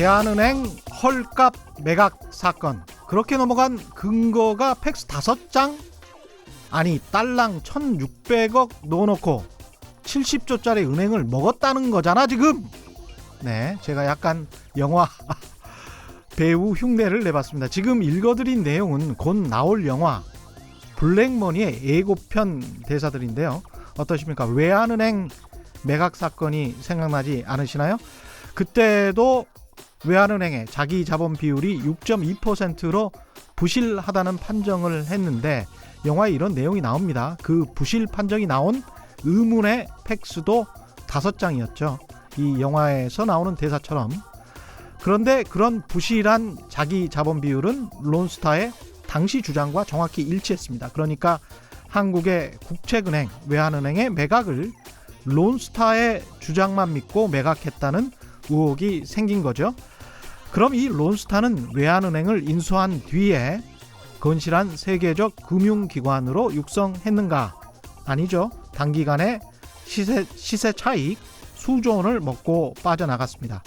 대한은행 헐값 매각 사건, 그렇게 넘어간 근거가 팩스 5장? 아니 딸랑 1600억 넣어놓고 70조짜리 은행을 먹었다는 거잖아 지금. 네, 제가 약간 영화 배우 흉내를 내봤습니다. 지금 읽어드린 내용은 곧 나올 영화 블랙머니의 예고편 대사들인데요. 어떠십니까? 외환은행 매각 사건이 생각나지 않으시나요? 그때도 외환은행의 자기 자본 비율이 6.2%로 부실하다는 판정을 했는데 영화에 이런 내용이 나옵니다. 그 부실 판정이 나온 의문의 팩스도 5장이었죠. 이 영화에서 나오는 대사처럼. 그런데 그런 부실한 자기 자본 비율은 론스타의 당시 주장과 정확히 일치했습니다. 그러니까 한국의 국책은행, 외환은행의 매각을 론스타의 주장만 믿고 매각했다는 의혹이 생긴 거죠. 그럼 이 론스타는 외환은행을 인수한 뒤에 건실한 세계적 금융기관으로 육성했는가? 아니죠. 단기간에 시세 차익 수조 원을 먹고 빠져나갔습니다.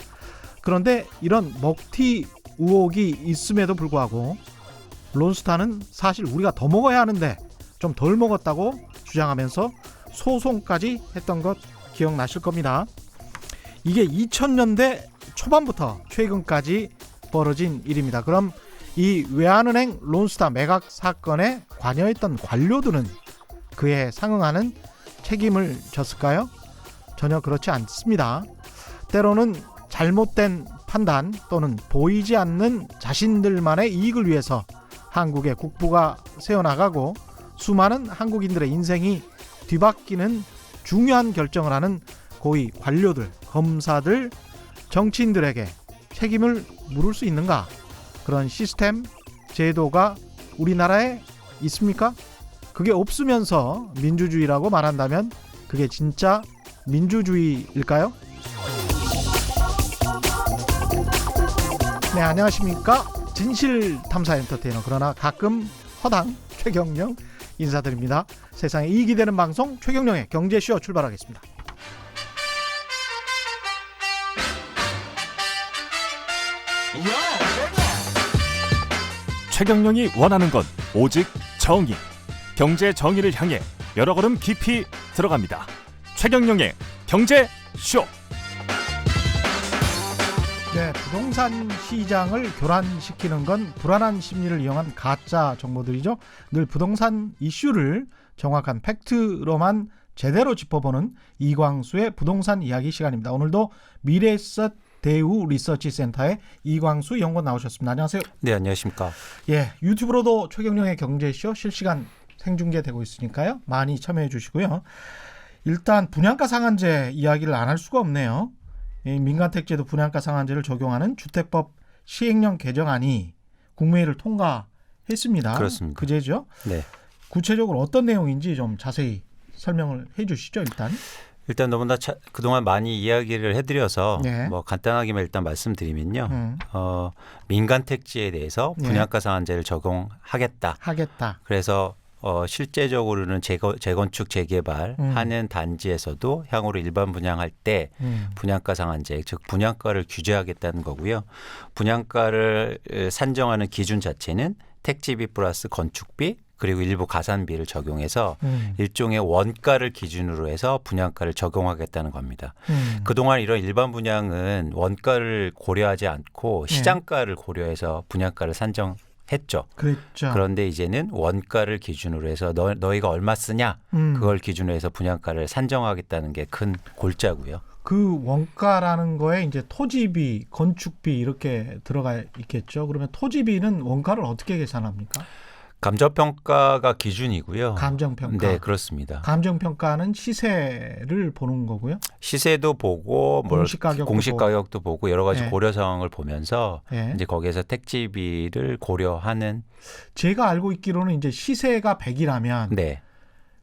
그런데 이런 먹튀 의혹이 있음에도 불구하고 론스타는 사실 우리가 더 먹어야 하는데 좀 덜 먹었다고 주장하면서 소송까지 했던 것 기억나실 겁니다. 이게 2000년대 초반부터 최근까지 벌어진 일입니다. 그럼 이 외환은행 론스타 매각 사건에 관여했던 관료들은 그에 상응하는 책임을 졌을까요? 전혀 그렇지 않습니다. 때로는 잘못된 판단 또는 보이지 않는 자신들만의 이익을 위해서 한국의 국부가 세워나가고 수많은 한국인들의 인생이 뒤바뀌는 중요한 결정을 하는 고위 관료들, 검사들, 정치인들에게 책임을 물을 수 있는가? 그런 시스템, 제도가 우리나라에 있습니까? 그게 없으면서 민주주의라고 말한다면 그게 진짜 민주주의일까요? 네, 안녕하십니까? 진실탐사 엔터테이너, 그러나 가끔 허당 최경영 인사드립니다. 세상에 이익이 되는 방송 최경영의 경제쇼 출발하겠습니다. 최경영이 원하는 건 오직 정의. 경제 정의를 향해 여러 걸음 깊이 들어갑니다. 최경영의 경제쇼. 네, 부동산 시장을 교란시키는 건 불안한 심리를 이용한 가짜 정보들이죠. 늘 부동산 이슈를 정확한 팩트로만 제대로 짚어보는 이광수의 부동산 이야기 시간입니다. 오늘도 미래에셋 대우 리서치 센터의 이광수 연구원 나오셨습니다. 안녕하세요. 네, 안녕하십니까. 예, 유튜브로도 최경영의 경제쇼 실시간 생중계되고 있으니까요. 많이 참여해 주시고요. 일단 분양가 상한제 이야기를 안 할 수가 없네요. 민간택지에도 분양가 상한제를 적용하는 주택법 시행령 개정안이 국무회의를 통과했습니다. 그렇습니다. 그제죠? 네. 구체적으로 어떤 내용인지 좀 자세히 설명을 해 주시죠, 일단 너무나 그동안 많이 이야기를 해드려서 네. 뭐 간단하게만 일단 말씀드리면요. 민간택지에 대해서 분양가 상한제를 적용하겠다. 그래서 실제적으로는 재건축 재개발 하는 단지에서도 향후로 일반 분양할 때 분양가 상한제, 즉 분양가를 규제하겠다는 거고요. 분양가를 산정하는 기준 자체는 택지비 플러스 건축비 그리고 일부 가산비를 적용해서 일종의 원가를 기준으로 해서 분양가를 적용하겠다는 겁니다. 그동안 이런 일반 분양은 원가를 고려하지 않고 시장가를 고려해서 분양가를 산정했죠. 그랬죠. 그런데 이제는 원가를 기준으로 해서 너희가 얼마 쓰냐 그걸 기준으로 해서 분양가를 산정하겠다는 게 큰 골자고요. 그 원가라는 거에 이제 토지비, 건축비 이렇게 들어가 있겠죠. 그러면 토지비는 원가를 어떻게 계산합니까? 감정평가가 기준이고요. 감정평가. 네, 그렇습니다. 감정평가는 시세를 보는 거고요. 시세도 보고 공시가격도 보고 여러 가지 네. 고려 사항을 보면서 네. 이제 거기에서 택지비를 고려하는. 제가 알고 있기로는 이제 시세가 100이라면 네.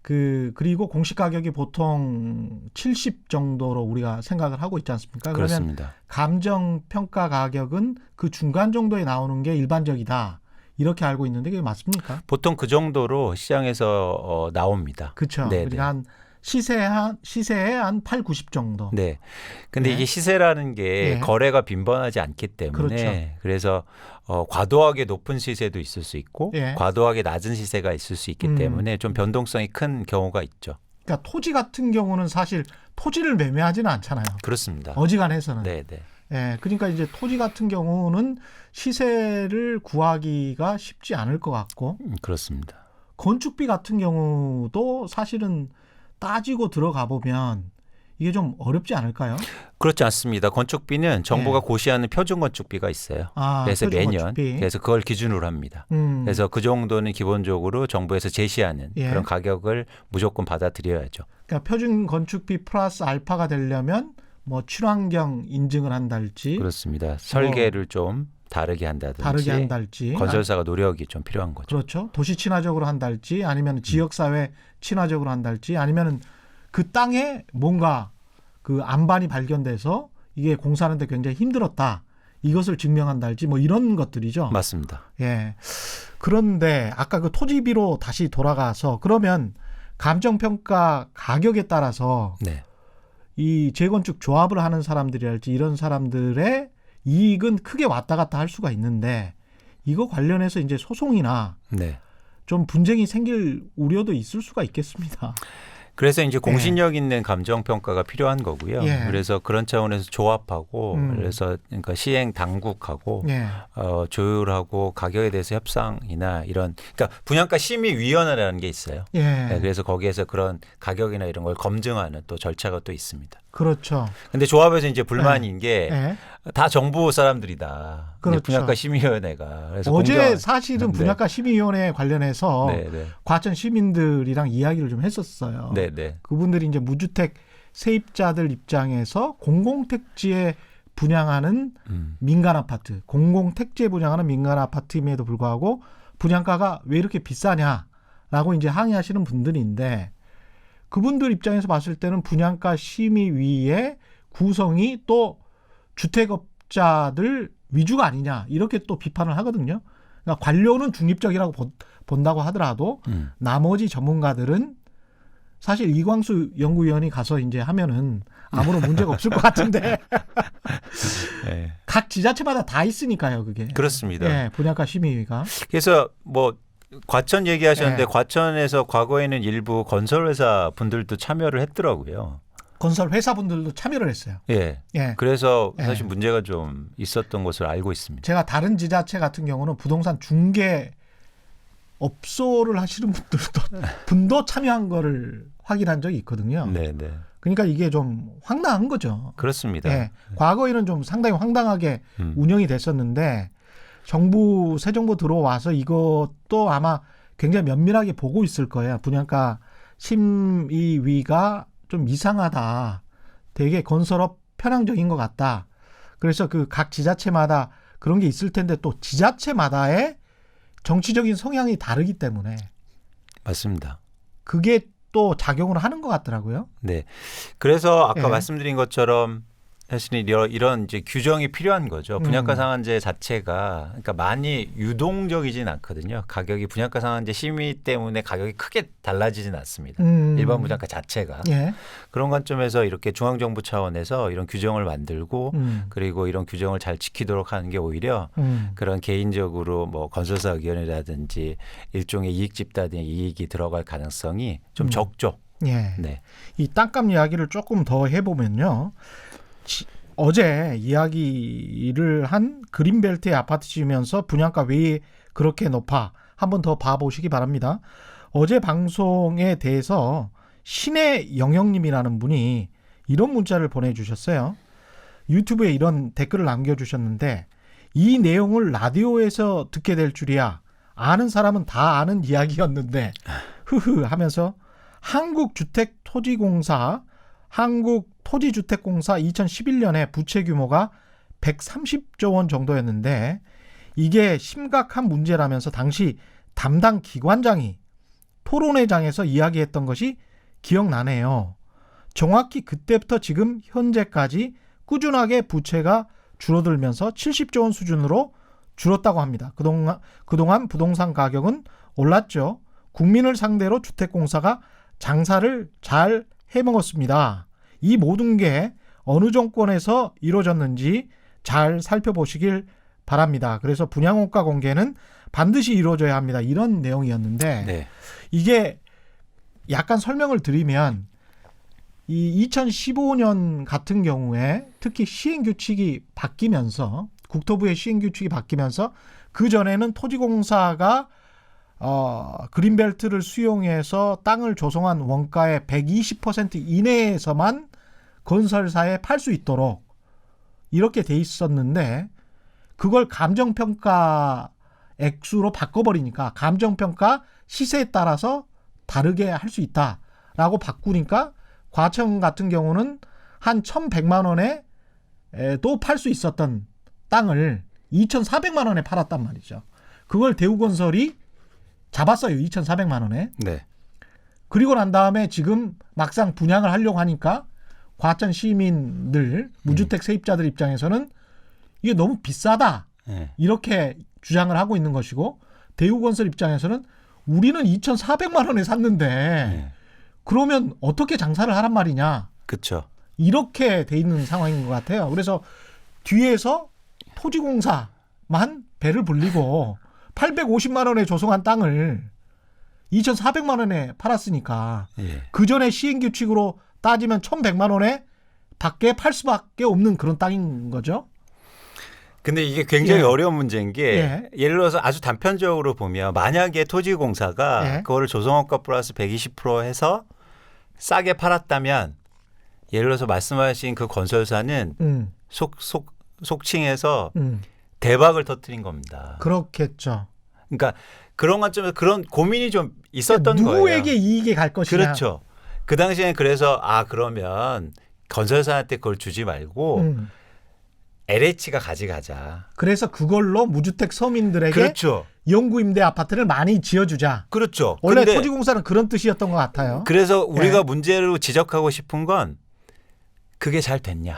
그리고 공시가격이 보통 70 정도로 우리가 생각을 하고 있지 않습니까? 그렇습니다. 그러면 감정평가 가격은 그 중간 정도에 나오는 게 일반적이다. 이렇게 알고 있는데 그게 맞습니까? 보통 그 정도로 시장에서 나옵니다. 그렇죠. 네, 그러니까 한 시세에 한 8, 90 정도. 네. 근데 네. 이게 시세라는 게 네. 거래가 빈번하지 않기 때문에 그렇죠. 그래서 과도하게 높은 시세도 있을 수 있고 네. 과도하게 낮은 시세가 있을 수 있기 때문에 좀 변동성이 큰 경우가 있죠. 그러니까 토지 같은 경우는 사실 토지를 매매하지는 않잖아요. 그렇습니다. 어지간해서는. 네, 네. 예, 그러니까 이제 토지 같은 경우는 시세를 구하기가 쉽지 않을 것 같고 그렇습니다. 건축비 같은 경우도 사실은 따지고 들어가 보면 이게 좀 어렵지 않을까요? 그렇지 않습니다. 건축비는 정부가 네. 고시하는 표준 건축비가 있어요. 아, 그래서 표준 매년 건축비. 그래서 그걸 기준으로 합니다. 그래서 그 정도는 기본적으로 정부에서 제시하는 예. 그런 가격을 무조건 받아들여야죠. 그러니까 표준 건축비 플러스 알파가 되려면 뭐 친환경 인증을 한달지 그렇습니다. 설계를 좀 다르게 한다든지 다르게 한달지 건설사가 노력이 좀 필요한 거죠. 그렇죠. 도시 친화적으로 한달지 아니면 지역사회 친화적으로 한달지 아니면 그 땅에 뭔가 그 안반이 발견돼서 이게 공사하는데 굉장히 힘들었다. 이것을 증명한달지 뭐 이런 것들이죠. 맞습니다. 예. 그런데 아까 그 토지비로 다시 돌아가서 그러면 감정평가 가격에 따라서 네. 이 재건축 조합을 하는 사람들이랄지 이런 사람들의 이익은 크게 왔다 갔다 할 수가 있는데 이거 관련해서 이제 소송이나 네. 좀 분쟁이 생길 우려도 있을 수가 있겠습니다. 그래서 이제 공신력 있는 감정 평가가 필요한 거고요. 예. 그래서 그런 차원에서 조합하고 그래서 그러니까 시행 당국하고 예. 조율하고 가격에 대해서 협상이나 이런 그러니까 분양가 심의위원회라는 게 있어요. 예. 네, 그래서 거기에서 그런 가격이나 이런 걸 검증하는 또 절차가 또 있습니다. 그렇죠. 근데 조합에서 이제 불만인 게 예. 다 정부 사람들이다. 그렇죠. 분양가 심의위원회가. 그래서 어제 사실은 네. 분양가 심의위원회 관련해서 네, 네. 과천 시민들이랑 이야기를 좀 했었어요. 네, 네. 그분들이 이제 무주택 세입자들 입장에서 공공택지에 분양하는 민간 아파트, 공공택지에 분양하는 민간 아파트임에도 불구하고 분양가가 왜 이렇게 비싸냐라고 이제 항의하시는 분들인데 그분들 입장에서 봤을 때는 분양가 심의위의 구성이 또 주택업자들 위주가 아니냐 이렇게 또 비판을 하거든요. 그러니까 관료는 중립적이라고 본다고 하더라도 나머지 전문가들은 사실 이광수 연구위원이 가서 이제 하면은 아무런 문제가 없을 것 같은데 네. 각 지자체마다 다 있으니까요, 그게. 그렇습니다. 예, 분양가 심의위가. 그래서 뭐 과천 얘기하셨는데 네. 과천에서 과거에는 일부 건설회사 분들도 참여를 했더라고요. 건설 회사분들도 참여를 했어요. 예. 예. 그래서 예. 사실 문제가 좀 있었던 것으로 알고 있습니다. 제가 다른 지자체 같은 경우는 부동산 중개 업소를 하시는 분도 참여한 거를 확인한 적이 있거든요. 네, 네. 그러니까 이게 좀 황당한 거죠. 그렇습니다. 예. 과거에는 좀 상당히 황당하게 운영이 됐었는데 정부 새 정부 들어와서 이것도 아마 굉장히 면밀하게 보고 있을 거예요. 분양가 심의위가 좀 이상하다. 되게 건설업 편향적인 것 같다. 그래서 그 각 지자체마다 그런 게 있을 텐데 또 지자체마다의 정치적인 성향이 다르기 때문에 맞습니다. 그게 또 작용을 하는 것 같더라고요. 네. 그래서 아까 예. 말씀드린 것처럼 사실 이런 이제 규정이 필요한 거죠. 분양가 상한제 자체가 그러니까 많이 유동적이진 않거든요. 가격이 분양가 상한제 심의 때문에 가격이 크게 달라지진 않습니다. 일반 분양가 자체가. 예. 그런 관점에서 이렇게 중앙정부 차원에서 이런 규정을 만들고 그리고 이런 규정을 잘 지키도록 하는 게 오히려 그런 개인적으로 뭐 건설사 의견이라든지 일종의 이익 집단의 이익이 들어갈 가능성이 좀 적죠. 예. 네. 이 땅값 이야기를 조금 더 해보면요. 어제 이야기를 한 그린벨트의 아파트 지으면서 분양가 왜 그렇게 높아 한번 더 봐보시기 바랍니다. 어제 방송에 대해서 신의 영영님이라는 분이 이런 문자를 보내주셨어요. 유튜브에 이런 댓글을 남겨주셨는데 이 내용을 라디오에서 듣게 될 줄이야. 아는 사람은 다 아는 이야기였는데 흐흐 하면서 한국주택토지공사 2011년에 부채 규모가 130조 원 정도였는데 이게 심각한 문제라면서 당시 담당 기관장이 토론회장에서 이야기했던 것이 기억나네요. 정확히 그때부터 지금 현재까지 꾸준하게 부채가 줄어들면서 70조 원 수준으로 줄었다고 합니다. 그동안 부동산 가격은 올랐죠. 국민을 상대로 주택공사가 장사를 잘 해먹었습니다. 이 모든 게 어느 정권에서 이루어졌는지 잘 살펴보시길 바랍니다. 그래서 분양원가 공개는 반드시 이루어져야 합니다. 이런 내용이었는데 네. 이게 약간 설명을 드리면 이 2015년 같은 경우에 특히 시행규칙이 바뀌면서 국토부의 시행규칙이 바뀌면서 그전에는 토지공사가 그린벨트를 수용해서 땅을 조성한 원가의 120% 이내에서만 건설사에 팔 수 있도록 이렇게 돼 있었는데 그걸 감정평가 액수로 바꿔버리니까 감정평가 시세에 따라서 다르게 할 수 있다라고 바꾸니까 과천 같은 경우는 한 1,100만 원에 또 팔 수 있었던 땅을 2,400만 원에 팔았단 말이죠. 그걸 대우건설이 잡았어요. 2,400만 원에. 네. 그리고 난 다음에 지금 막상 분양을 하려고 하니까 과천 시민들, 무주택 세입자들 입장에서는 이게 너무 비싸다. 네. 이렇게 주장을 하고 있는 것이고 대우건설 입장에서는 우리는 2,400만 원에 샀는데 네. 그러면 어떻게 장사를 하란 말이냐. 그렇죠. 이렇게 돼 있는 상황인 것 같아요. 그래서 뒤에서 토지공사만 배를 불리고 850만 원에 조성한 땅을 2,400만 원에 팔았으니까 예. 그전에 시행규칙으로 따지면 1,100만 원에 밖에 팔 수밖에 없는 그런 땅인 거죠. 근데 이게 굉장히 예. 어려운 문제인 게 예. 예를 들어서 아주 단편적으로 보면 만약에 토지공사가 예. 그거를 조성원가 플러스 120% 해서 싸게 팔았다면 예를 들어서 말씀하신 그 건설사는 속칭해서 대박을 터뜨린 겁니다. 그렇겠죠. 그러니까 그런 관점에서 그런 고민이 좀 있었던 거예요. 누구에게 이익이 갈 것이냐. 그렇죠. 그 당시에는 그래서 그러면 건설사한테 그걸 주지 말고 LH가 가져가자. 그래서 그걸로 무주택 서민들에게 그렇죠. 영구임대 아파트를 많이 지어주자. 그렇죠. 원래 근데 토지공사는 그런 뜻이었던 것 같아요. 그래서 우리가 예. 문제로 지적하고 싶은 건 그게 잘 됐냐.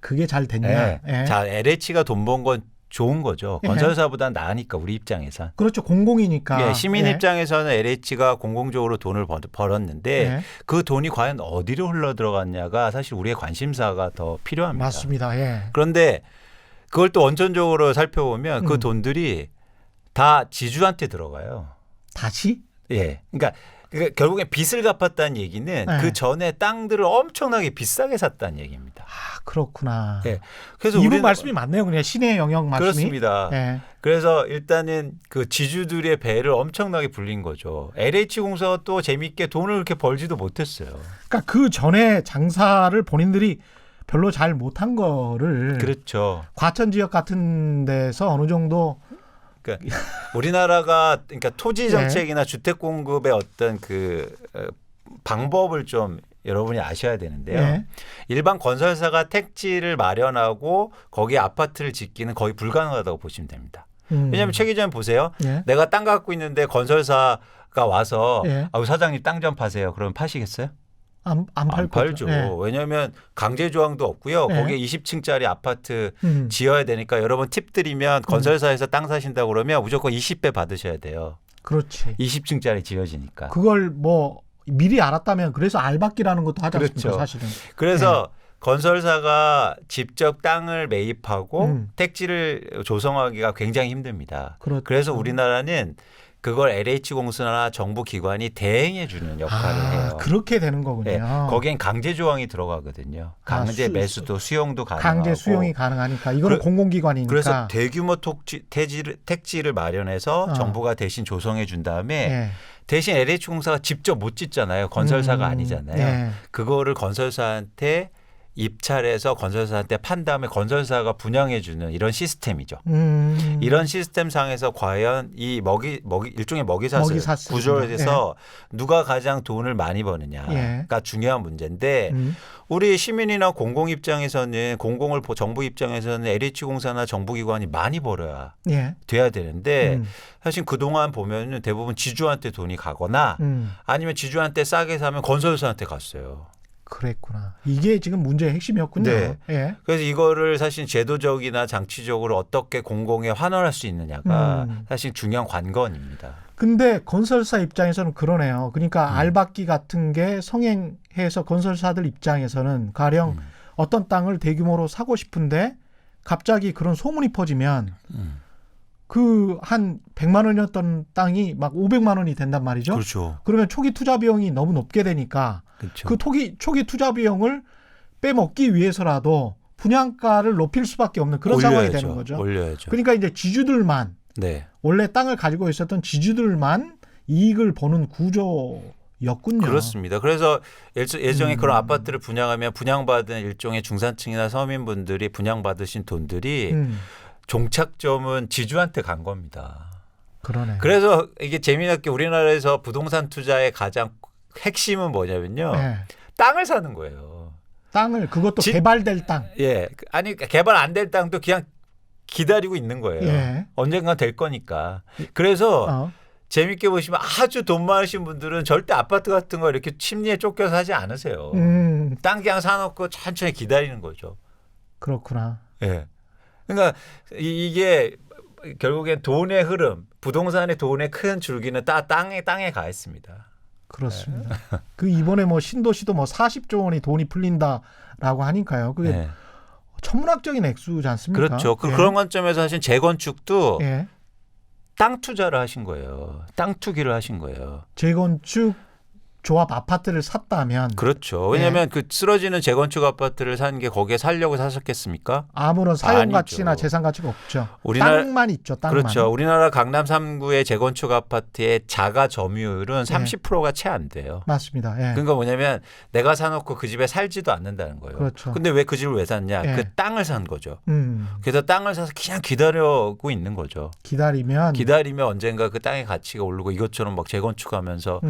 그게 잘 됐냐. 예. 자, LH가 돈 번 건 좋은 거죠. 예. 건설사보단 나으니까 우리 입장에선. 그렇죠. 공공이니까. 예, 시민 예. 입장에서는 LH가 공공적으로 돈을 벌었는데 예. 그 돈이 과연 어디로 흘러 들어갔냐가 사실 우리의 관심사가 더 필요합니다. 맞습니다. 예. 그런데 그걸 또 원천적으로 살펴보면 그 돈들이 다 지주한테 들어가요. 다시? 예. 그러니까 결국엔 빚을 갚았다는 얘기는 네. 그 전에 땅들을 엄청나게 비싸게 샀다는 얘기입니다. 그렇구나. 예. 그래서 이분 우리는 말씀이 맞네요. 그냥 신의 영역 말씀이. 그렇습니다. 예. 그래서 일단은 그 지주들의 배를 엄청나게 불린 거죠. LH공사가 또 재밌게 돈을 그렇게 벌지도 못했어요. 그러니까 그 전에 장사를 본인들이 별로 잘 못한 거를 그렇죠. 과천 지역 같은 데서 어느 정도 그러니까 우리나라가 그러니까 토지 정책이나 주택 공급의 어떤 그 방법을 좀 여러분이 아셔야 되는데요. 예. 일반 건설사가 택지를 마련하고 거기에 아파트를 짓기는 거의 불가능하다고 보시면 됩니다. 왜냐하면 최 기자님 보세요. 예. 내가 땅 갖고 있는데 건설사가 와서 예. 사장님 땅 좀 파세요. 그러면 파시겠어요? 안 안 팔죠. 예. 왜냐하면 강제 조항도 없고요. 예. 거기에 20층짜리 아파트 음. 지어야 되니까 여러분 팁 드리면 건설사에서 땅 사신다고 그러면 무조건 20배 받으셔야 돼요. 그렇지. 20층짜리 지어지니까. 그걸 뭐 미리 알았다면 그래서 알박기라는 것도 하지 않습니까? 그렇죠. 사실은. 그래서 건설사가 직접 땅을 매입하고 택지를 조성하기가 굉장히 힘듭니다. 그렇죠. 그래서 우리나라는 그걸 LH공사나 정부 기관이 대행해 주는 역할을 해요. 그렇게 되는 거군요. 네, 거기엔 강제 조항이 들어가거든요. 강제 매수도 수용도 가능하고. 강제 수용이 가능하니까 이거는 공공기관이니까. 그래서 대규모 택지를 마련해서 정부가 대신 조성해 준 다음에 예. 대신 LH공사가 직접 못 짓잖아요. 건설사가 아니잖아요. 예. 그거를 건설사한테 입찰해서 건설사한테 판 다음에 건설사가 분양해 주는 이런 시스템이죠. 이런 시스템 상에서 과연 이 일종의 먹이사슬 구조에서 누가 가장 돈을 많이 버느냐가 중요한 문제인데 우리 시민이나 공공 입장에서는 정부 입장에서는 LH공사나 정부기관이 많이 벌어야 돼야 되는데 사실 그동안 보면 대부분 지주한테 돈이 가거나 아니면 지주한테 싸게 사면 건설사한테 갔어요. 그랬구나. 이게 지금 문제의 핵심이었군요. 네. 예. 그래서 이거를 사실 제도적이나 장치적으로 어떻게 공공에 환원할 수 있느냐가 사실 중요한 관건입니다. 근데 건설사 입장에서는 그러네요. 그러니까 알박기 같은 게 성행해서 건설사들 입장에서는 가령 어떤 땅을 대규모로 사고 싶은데 갑자기 그런 소문이 퍼지면 그 한 100만 원이었던 땅이 막 500만 원이 된단 말이죠. 그렇죠. 그러면 초기 투자 비용이 너무 높게 되니까 그렇죠. 그 초기 투자 비용을 빼먹기 위해서라도 분양가를 높일 수밖에 없는 그런 상황이 되는 거죠. 올려야죠. 그러니까 이제 지주들만 네. 원래 땅을 가지고 있었던 지주들만 이익을 보는 구조였군요. 그렇습니다. 그래서 예정에 그런 아파트를 분양하면 분양받은 일종의 중산층이나 서민분들이 분양받으신 돈들이 종착점은 지주한테 간 겁니다. 그러네. 그래서 이게 재미있게 우리나라에서 부동산 투자의 가장 핵심은 뭐냐면요. 네. 땅을 사는 거예요. 땅을 그것도 개발될 땅. 예. 아니 개발 안 될 땅도 그냥 기다리고 있는 거예요. 예. 언젠가 될 거니까. 그래서 재밌게 보시면 아주 돈 많으신 분들은 절대 아파트 같은 거 이렇게 침리에 쫓겨서 하지 않으세요. 땅 그냥 사놓고 천천히 기다리는 거죠. 그렇구나. 예. 그러니까 이게 결국엔 돈의 흐름, 부동산의 돈의 큰 줄기는 땅에 가 있습니다. 그렇습니다. 그 이번에 뭐 신도시도 뭐 40조 원이 돈이 풀린다라고 하니까요. 그게 네. 천문학적인 액수지 않습니까? 그렇죠. 예. 그런 관점에서 하신 재건축도 예. 땅 투자를 하신 거예요. 땅 투기를 하신 거예요. 재건축 조합 아파트를 샀다면 그렇죠. 왜냐하면 그 쓰러지는 재건축 아파트를 산 게 거기에 살려고 사셨겠습니까? 아무런 사용 가치나 아니죠. 재산 가치가 없죠. 우리나라- 땅만 있죠. 땅만. 그렇죠. 우리나라 강남 3구의 재건축 아파트의 자가 점유율은 30%가 채 안 돼요. 맞습니다. 예. 그러니까 뭐냐면 내가 사놓고 그 집에 살지도 않는다는 거예요. 그렇죠. 근데 왜 그 집을 왜 샀냐? 예. 그 땅을 산 거죠. 음. 그래서 땅을 사서 그냥 기다리고 있는 거죠. 기다리면 기다리면 언젠가 그 땅의 가치가 오르고 이것처럼 막 재건축하면서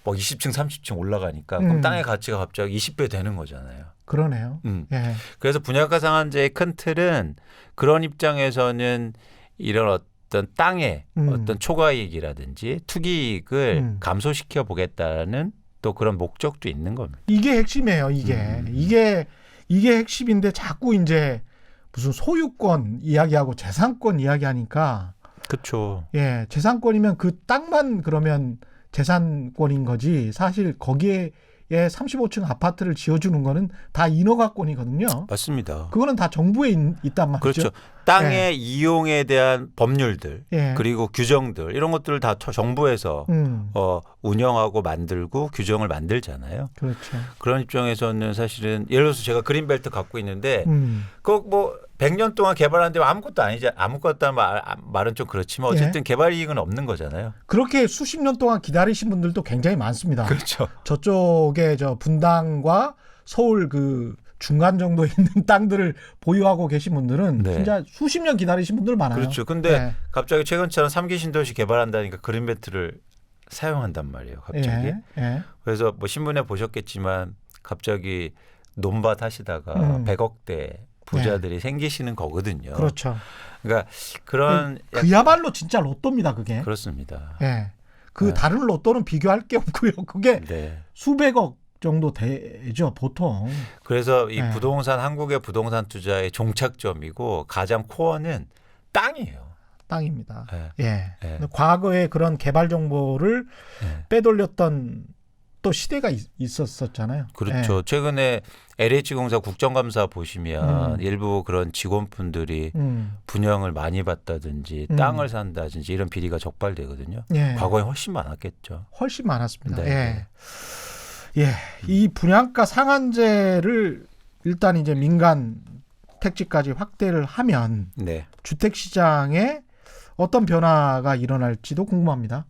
뭐 20층, 30층 올라가니까 그럼 땅의 가치가 갑자기 20배 되는 거잖아요. 그러네요. 예. 그래서 분양가 상한제의 큰 틀은 그런 입장에서는 이런 어떤 땅의 어떤 초과이익이라든지 투기이익을 감소시켜 보겠다는 또 그런 목적도 있는 겁니다. 이게 핵심이에요. 이게 핵심인데 자꾸 이제 무슨 소유권 이야기하고 재산권 이야기하니까 그렇죠. 예, 재산권이면 그 땅만 그러면 재산권인 거지. 사실 거기에 35층 아파트를 지어주는 거는 다 인허가권이거든요. 맞습니다. 그거는 다 정부에 있단 말이죠. 그렇죠. 땅의 이용에 대한 법률들 예. 그리고 규정들 이런 것들을 다 정부에서 운영하고 만들고 규정을 만들잖아요. 그렇죠. 그런 입장에서는 사실은 예를 들어서 제가 그린벨트 갖고 있는데 그 뭐 100년 동안 개발하는데 아무것도 아니지 아무것도 말은 좀 그렇지만 어쨌든 개발 이익은 없는 거잖아요. 그렇게 수십 년 동안 기다리신 분들도 굉장히 많습니다. 그렇죠. 저쪽에 저 분당과 서울 그 중간 정도에 있는 땅들을 보유하고 계신 분들은 네. 진짜 수십 년 기다리신 분들 많아요. 그렇죠. 근데 네. 갑자기 최근처럼 3기 신도시 개발한다니까 그린벨트를 사용한단 말이에요. 갑자기. 예. 그래서 뭐 신문에 보셨겠지만 갑자기 논밭 하시다가 100억대 부자들이 생기시는 거거든요. 그렇죠. 그러니까 그런 그야말로 진짜 로또입니다, 그게. 그렇습니다. 예. 그 다른 로또는 비교할 게 없고요. 그게 네. 수백억 정도 되죠, 보통. 그래서 이 부동산 한국의 부동산 투자의 종착점이고 가장 코어는 땅이에요. 땅입니다. 네. 예. 네. 과거에 그런 개발 정보를 빼돌렸던 또 시대가 있었잖아요. 그렇죠. 예. 최근에 LH공사 국정감사 보시면 일부 그런 직원분들이 분양을 많이 받다든지 땅을 산다든지 이런 비리가 적발되거든요. 예. 과거에 훨씬 많았겠죠. 훨씬 많았습니다. 네. 예. 이 분양가 상한제를 일단 이제 민간 택지까지 확대를 하면 네. 주택 시장에 어떤 변화가 일어날지도 궁금합니다.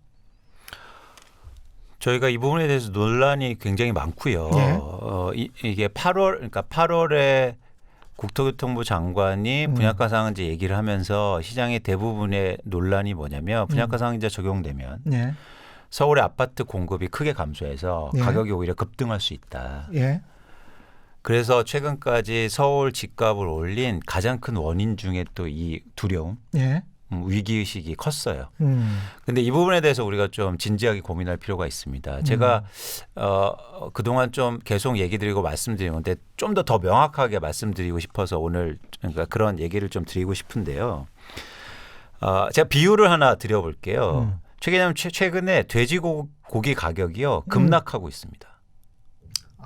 저희가 이 부분에 대해서 논란이 굉장히 많고요. 예. 이게 8월에 국토교통부 장관이 분양가 상한제 얘기를 하면서 시장의 대부분의 논란이 뭐냐면 분양가 상한제 적용되면 예. 서울의 아파트 공급이 크게 감소해서 예. 가격이 오히려 급등할 수 있다. 예. 그래서 최근까지 서울 집값을 올린 가장 큰 원인 중에 또 이 두려움. 예. 위기의식이 컸어요. 근데 이 부분에 대해서 우리가 좀 진지하게 고민할 필요가 있습니다. 제가 그동안 좀 계속 얘기 드리고 말씀드린 건데 좀 더 명확하게 말씀드리고 싶어서 오늘 그러니까 그런 얘기를 좀 드리고 싶은데요. 제가 비유를 하나 드려볼게요. 최근에 돼지고기 가격이요 급락하고 있습니다.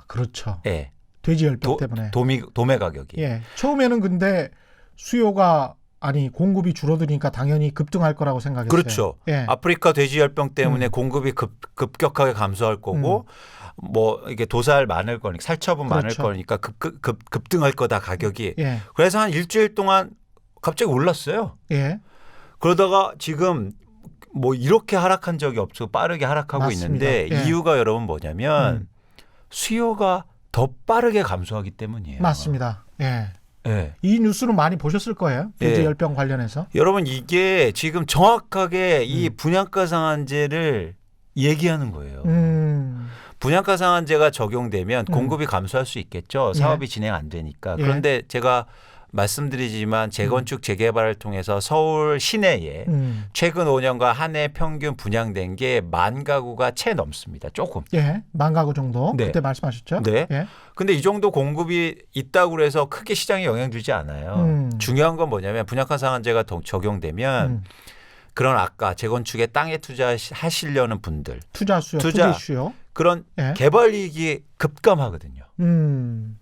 그렇죠. 예. 돼지 열병 때문에. 도매 가격이. 예. 처음에는 근데 수요가 공급이 줄어드니까 당연히 급등할 거라고 생각했어요. 그렇죠. 예. 아프리카 돼지열병 때문에 공급이 급격하게 감소할 거고 뭐 이게 도살 많을 거니까 살처분 많을 그렇죠. 거니까 급등할 거다 가격이. 예. 그래서 한 일주일 동안 갑자기 올랐어요. 예. 그러다가 지금 뭐 이렇게 하락한 적이 없어 빠르게 하락하고 맞습니다. 있는데 예. 이유가 여러분 뭐냐면 수요가 더 빠르게 감소하기 때문이에요. 맞습니다. 예. 예. 이 뉴스는 많이 보셨을 거예요. 돼지 예. 열병 관련해서. 여러분 이게 지금 정확하게 이 분양가 상한제를 얘기하는 거예요. 분양가 상한제가 적용되면 공급이 감소할 수 있겠죠. 사업이 진행 안 되니까. 예. 그런데 제가 말씀드리지만 재건축 재개발을 통해서 서울 시내에 최근 5년간 한 해 평균 분양된 게 10,000가구가 채 넘습니다. 조금. 예. 10,000가구 정도. 네. 그때 말씀하셨죠? 네. 예. 근데 이 정도 공급이 있다고 해서 크게 시장에 영향 주지 않아요. 중요한 건 뭐냐면 분양가 상한제가 적용되면 그런 아까 재건축에 땅에 투자하시려는 분들 투자 수요. 그런 예. 개발 이익이 급감하거든요.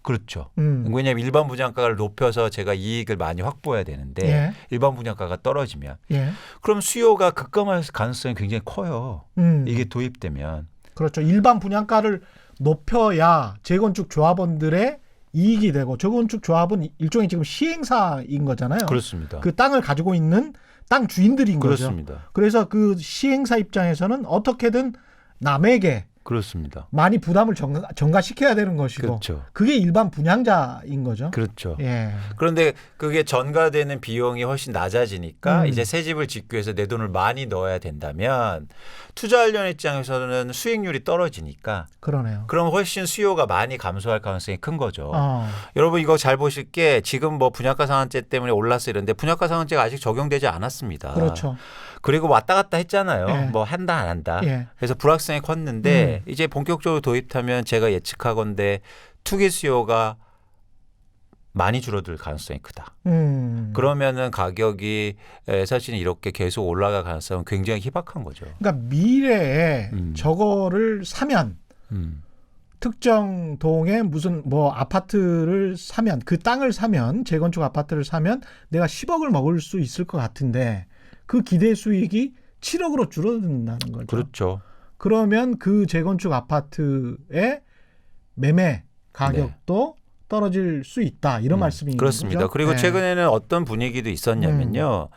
그렇죠. 왜냐하면 일반 분양가를 높여서 제가 이익을 많이 확보해야 되는데 예. 일반 분양가가 떨어지면 예. 그럼 수요가 급감할 가능성이 굉장히 커요. 이게 도입되면. 그렇죠. 일반 분양가를 높여야 재건축 조합원들의 이익이 되고 재건축 조합은 일종의 지금 시행사인 거잖아요. 그렇습니다. 그 땅을 가지고 있는 땅 주인들인 그렇습니다. 거죠. 그래서 그 시행사 입장에서는 어떻게든 남에게 그렇습니다. 많이 부담을 전가시켜야 되는 것이고 그렇죠. 그게 일반 분양자인 거죠. 그렇죠. 예. 그런데 그게 전가되는 비용이 훨씬 낮아지니까 이제 새 집을 짓기 위해서 내 돈을 많이 넣어야 된다면 투자하려는 입장에서는 수익률이 떨어지니까 그러네요. 그럼 훨씬 수요가 많이 감소할 가능성이 큰 거죠. 어. 여러분 이거 잘 보실 게 지금 뭐 분양가 상한제 때문에 올랐어 이런데 분양가 상한제가 아직 적용되지 않았습니다. 그렇죠. 그리고 왔다 갔다 했잖아요. 예. 뭐 한다 안 한다. 예. 그래서 불확성이 컸는데 이제 본격적으로 도입하면 제가 예측하건대 투기 수요가 많이 줄어들 가능성이 크다. 그러면은 가격이 사실 이렇게 계속 올라갈 가능성은 굉장히 희박한 거죠. 그러니까 미래에 저거를 사면 특정 동에 무슨 뭐 아파트를 사면 그 땅을 사면 재건축 아파트를 사면 내가 10억을 먹을 수 있을 것 같은데 그 기대 수익이 7억으로 줄어든다는 거죠. 그렇죠. 그러면 그 재건축 아파트의 매매 가격도 떨어질 수 있다. 이런 말씀인 그렇습니다. 거죠. 그리고 네. 최근에는 어떤 분위기도 있었냐면요.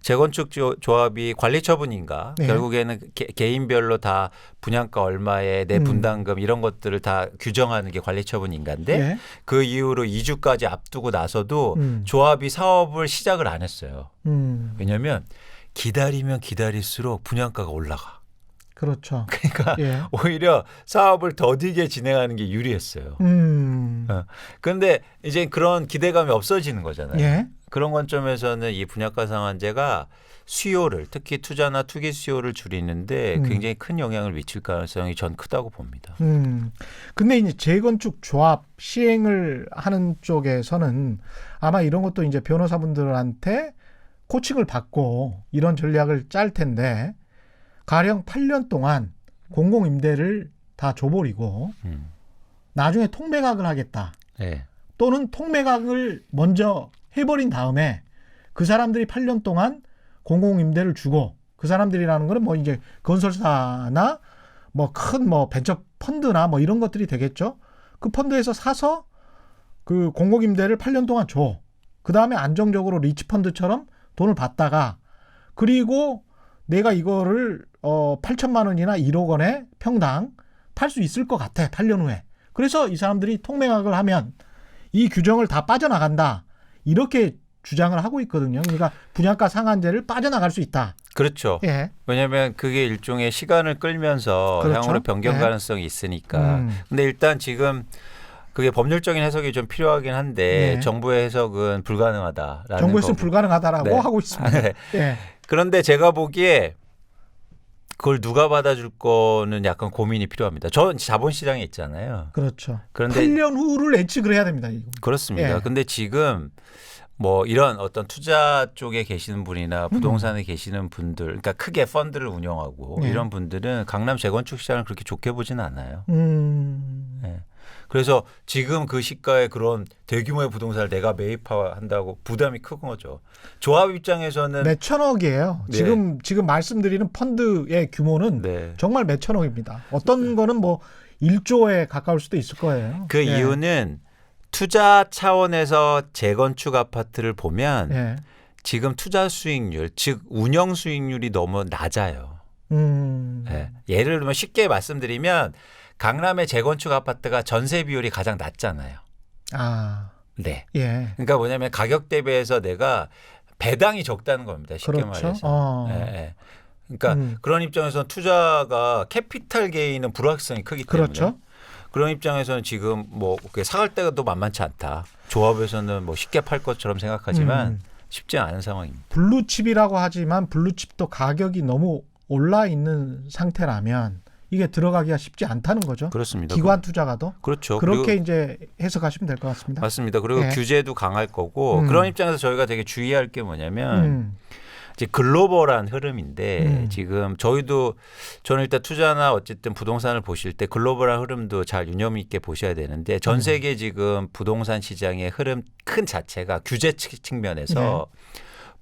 재건축 조합이 관리처분인가 네. 결국에는 개인별로 다 분양가 얼마에 내 분담금 이런 것들을 다 규정하는 게 관리처분인가인데 네. 그 이후로 2주까지 앞두고 나서도 조합이 사업을 시작을 안 했어요. 왜냐하면 기다리면 기다릴수록 분양가가 올라가. 그렇죠. 그러니까 예. 오히려 사업을 더디게 진행하는 게 유리했어요. 그런데 이제 그런 기대감이 없어지는 거잖아요. 예. 그런 관점에서는 이 분양가 상한제가 수요를 특히 투자나 투기 수요를 줄이는데 굉장히 큰 영향을 미칠 가능성이 전 크다고 봅니다. 근데 이제 재건축 조합 시행을 하는 쪽에서는 아마 이런 것도 이제 변호사분들한테 코칭을 받고 이런 전략을 짤 텐데 가령 8년 동안 공공임대를 다 줘버리고 나중에 통매각을 하겠다. 네. 또는 통매각을 먼저 해버린 다음에 그 사람들이 8년 동안 공공임대를 주고 그 사람들이라는 거는 뭐 이제 건설사나 뭐 큰 뭐 벤처 펀드나 뭐 이런 것들이 되겠죠. 그 펀드에서 사서 그 공공임대를 8년 동안 줘. 그 다음에 안정적으로 리치펀드처럼 돈을 받다가 그리고 내가 이거를 8천만 원이나 1억 원에 평당 팔 수 있을 것 같아. 8년 후에. 그래서 이 사람들이 통매각을 하면 이 규정을 다 빠져나간다. 이렇게 주장을 하고 있거든요. 그러니까 분양가 상한제를 빠져나갈 수 있다. 그렇죠. 예. 왜냐하면 그게 일종의 시간을 끌면서 그렇죠. 향후로 변경 예. 가능성이 있으니까. 근데 일단 지금 그게 법률적인 해석이 좀 필요하긴 한데 네. 정부의 해석은 불가능하다라는 정부에서는 거고. 불가능하다라고 네. 하고 있습니다. 네. 예. 그런데 제가 보기에 그걸 누가 받아줄 거는 약간 고민이 필요합니다. 전 자본시장에 있잖아요. 그렇죠. 그런데 8년 후를 예측을 해야 됩니다. 이거. 그렇습니다. 예. 근데 지금 뭐 이런 어떤 투자 쪽에 계시는 분이나 부동산에 계시는 분들, 그러니까 크게 펀드를 운영하고 예. 이런 분들은 강남 재건축 시장을 그렇게 좋게 보지는 않아요. 예. 그래서 지금 그 시가에 그런 대규모의 부동산을 내가 매입한다고 부담이 큰 거죠. 조합 입장에서는 몇 천억이에요. 네. 지금 말씀드리는 펀드의 규모는 네. 정말 몇 천억입니다. 어떤 거는 뭐 1조에 가까울 수도 있을 거예요. 그 예. 이유는 투자 차원에서 재건축 아파트를 보면 예. 지금 투자 수익률, 즉 운영 수익률이 너무 낮아요. 예. 예를 들면 쉽게 말씀드리면 강남의 재건축 아파트가 전세 비율이 가장 낮잖아요. 아, 네. 예. 그러니까 뭐냐면 가격 대비해서 내가 배당이 적다는 겁니다. 쉽게 그렇죠. 말해서. 예, 예. 그러니까 그런 입장에서는 투자가 캐피탈 게인은 불확실성이 크기 때문에 그렇죠. 그런 입장에서는 지금 뭐 사갈 때가 또 만만치 않다. 조합에서는 뭐 쉽게 팔 것처럼 생각하지만 쉽지 않은 상황입니다. 블루칩이라고 하지만 블루칩도 가격이 너무 올라 있는 상태라면 이게 들어가기가 쉽지 않다는 거죠. 그렇습니다. 기관 투자가도. 그렇죠. 그렇게 이제 해석하시면 될 것 같습니다. 맞습니다. 그리고 예. 규제도 강할 거고 그런 입장에서 저희가 되게 주의할 게 뭐냐면 이제 글로벌한 흐름인데 지금 저는 일단 투자나 어쨌든 부동산을 보실 때 글로벌한 흐름도 잘 유념 있게 보셔야 되는데 전 세계 지금 부동산 시장의 흐름 큰 자체가 규제 측면에서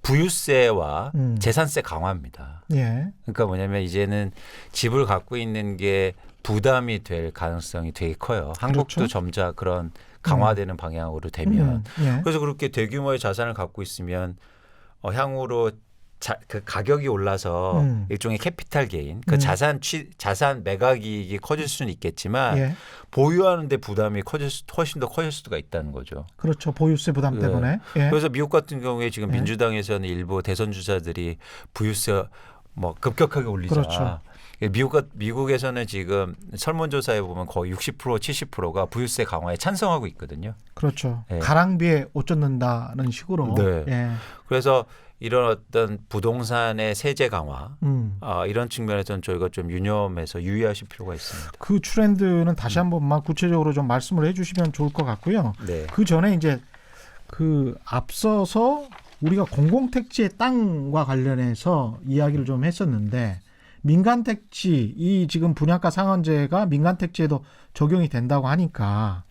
부유세와 재산세 강화입니다. 예. 그러니까 뭐냐면 이제는 집을 갖고 있는 게 부담이 될 가능성이 되게 커요. 한국도 그렇죠. 점차 그런 강화되는 방향으로 되면 예. 그래서 그렇게 대규모의 자산을 갖고 있으면 향후로 그 가격이 올라서 일종의 캐피탈 게인, 그 자산 매각 이익이 커질 수는 있겠지만 예. 보유하는데 부담이 훨씬 더 커질 수가 있다는 거죠. 그렇죠. 보유세 부담 네. 때문에. 예. 그래서 미국 같은 경우에 지금 민주당에서는 일부 대선 주자들이 부유세 뭐 급격하게 올리자. 그렇죠. 미국에서는 지금 설문조사에 보면 거의 60% 70%가 부유세 강화에 찬성하고 있거든요. 그렇죠. 예. 가랑비에 옷 젖는다는 식으로. 네. 예. 그래서 이런 어떤 부동산의 세제 강화 이런 측면에서는 저희가 좀 유념해서 유의하실 필요가 있습니다. 그 트렌드는 다시 한 번만 구체적으로 좀 말씀을 해주시면 좋을 것 같고요. 네. 그 전에 이제 그 앞서서 우리가 공공택지의 땅과 관련해서 이야기를 좀 했었는데 민간택지 이 지금 분양가 상한제가 민간택지에도 적용이 된다고 하니까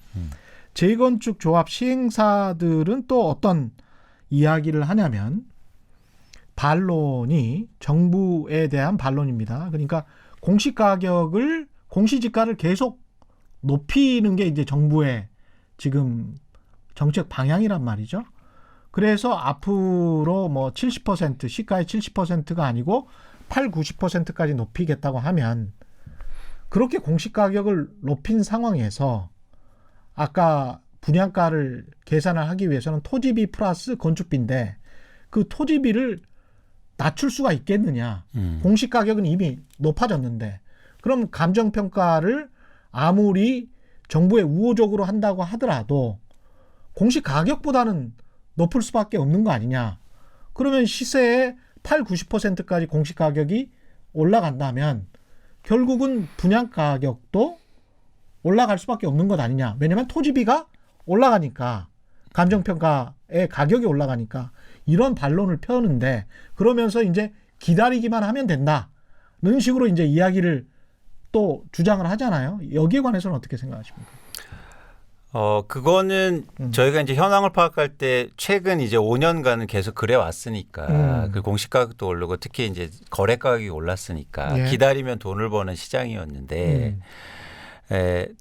재건축 조합 시행사들은 또 어떤 이야기를 하냐면 반론이 정부에 대한 반론입니다. 그러니까 공시지가를 계속 높이는 게 이제 정부의 지금 정책 방향이란 말이죠. 그래서 앞으로 뭐 70% 시가의 70%가 아니고 8, 90%까지 높이겠다고 하면 그렇게 공시가격을 높인 상황에서 아까 분양가를 계산을 하기 위해서는 토지비 플러스 건축비인데 그 토지비를 낮출 수가 있겠느냐. 공시가격은 이미 높아졌는데 그럼 감정평가를 아무리 정부에 우호적으로 한다고 하더라도 공시가격보다는 높을 수밖에 없는 거 아니냐. 그러면 시세의 8, 90%까지 공시가격이 올라간다면 결국은 분양가격도 올라갈 수밖에 없는 것 아니냐. 왜냐하면 토지비가 올라가니까 감정평가의 가격이 올라가니까 이런 반론을 펴는데 그러면서 이제 기다리기만 하면 된다는 식으로 이제 이야기를 또 주장을 하잖아요. 여기에 관해서는 어떻게 생각하십니까? 그거는 저희가 이제 현황을 파악할 때 최근 이제 5년간은 계속 그래 왔으니까 그 공시가격도 오르고 특히 이제 거래 가격이 올랐으니까 예. 기다리면 돈을 버는 시장이었는데